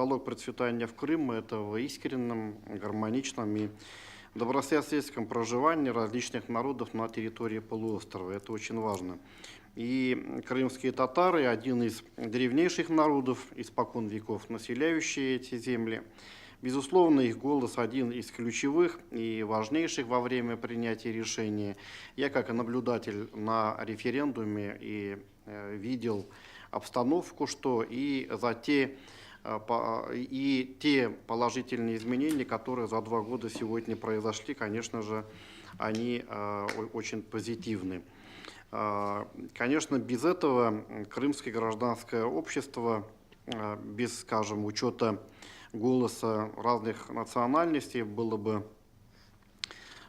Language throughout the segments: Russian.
залог процветания в Крыме – это в искреннем, гармоничном и добрососедском проживании различных народов на территории полуострова. Это очень важно. И крымские татары – один из древнейших народов, испокон веков населяющие эти земли. Безусловно, их голос один из ключевых и важнейших во время принятия решений. Я, как и наблюдатель на референдуме, и видел обстановку, что и те положительные изменения, которые за 2 года сегодня произошли, конечно же, они очень позитивны. Конечно, без этого крымское гражданское общество, без, скажем, учета голоса разных национальностей, было бы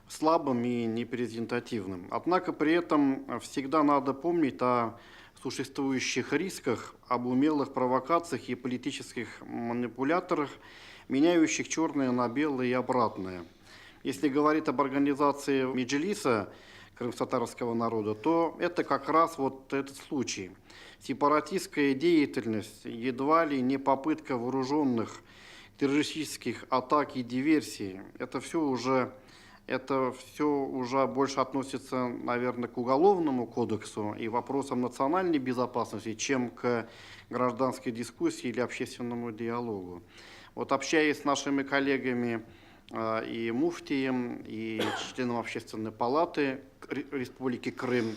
слабым и непрезентативным. Однако при этом всегда надо помнить о существующих рисках, об умелых провокациях и политических манипуляторах, меняющих черное на белое и обратное. Если говорить об организации Меджлиса крымско-татарского народа, то это как раз вот этот случай. Сепаратистская деятельность, едва ли не попытка вооруженных террористических атак и диверсий, это все уже больше относится, наверное, к Уголовному кодексу и вопросам национальной безопасности, чем к гражданской дискуссии или общественному диалогу. Вот общаясь с нашими коллегами и муфтием, и членом Общественной палаты Республики Крым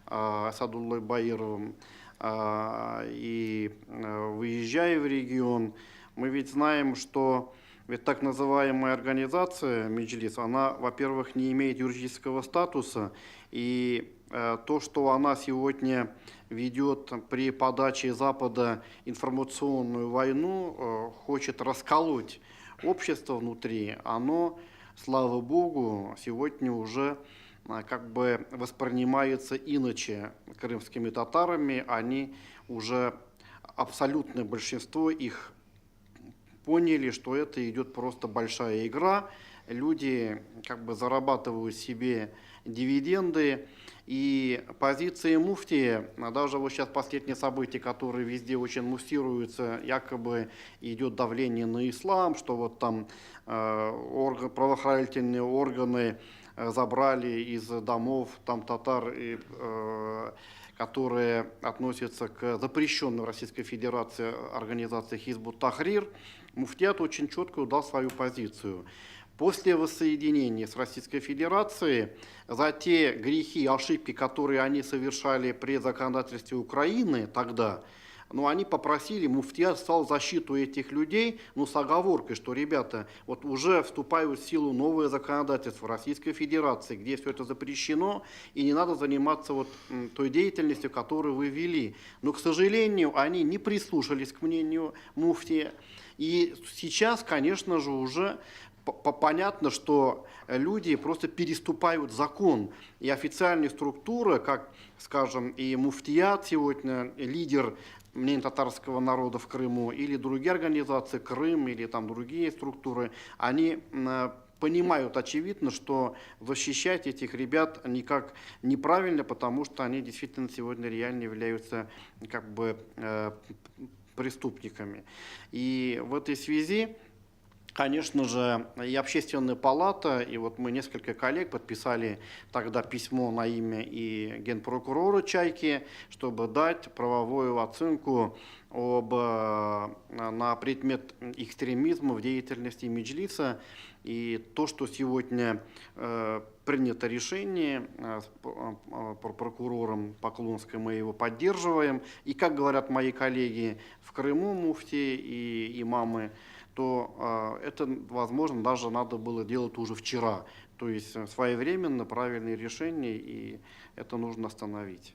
Асадуллой Баировым, и выезжая в регион, мы ведь знаем, что так называемая организация Меджлис, она, во-первых, не имеет юридического статуса, и то, что она сегодня ведет при подаче Запада информационную войну, хочет расколоть общество внутри, оно, слава Богу, сегодня уже как бы воспринимается иначе крымскими татарами. Они уже, абсолютное большинство их, поняли, что это идет просто большая игра. Люди как бы зарабатывают себе дивиденды. И позиции муфтия, даже вот сейчас последние события, которые везде очень муссируются, якобы идет давление на ислам, что вот там правоохранительные органы забрали из домов там татар, которые относятся к запрещенной в Российской Федерации организации Хизбут Тахрир. Муфтият очень четко дал свою позицию. После воссоединения с Российской Федерацией за те грехи и ошибки, которые они совершали при законодательстве Украины тогда, они попросили, муфтият стал защиту этих людей, с оговоркой, что, ребята, вот уже вступают в силу новое законодательство Российской Федерации, где все это запрещено, и не надо заниматься вот той деятельностью, которую вы вели. Но, к сожалению, они не прислушались к мнению муфтия. И сейчас, конечно же, уже понятно, что люди просто переступают закон. И официальные структуры, как, скажем, и муфтият сегодня, лидер мнения татарского народа в Крыму, или другие организации, Крым, или там другие структуры, они понимают, очевидно, что защищать этих ребят никак неправильно, потому что они действительно сегодня реально являются как бы преступниками. И в этой связи, конечно же, и Общественная палата, и вот мы несколько коллег подписали тогда письмо на имя и генпрокурора Чайки, чтобы дать правовую оценку на предмет экстремизма в деятельности Меджлиса. И то, что сегодня принято решение прокурором Поклонской, мы его поддерживаем. И, как говорят мои коллеги в Крыму, муфти и имамы, то это, возможно, даже надо было делать уже вчера. То есть своевременно, правильные решения, и это нужно остановить.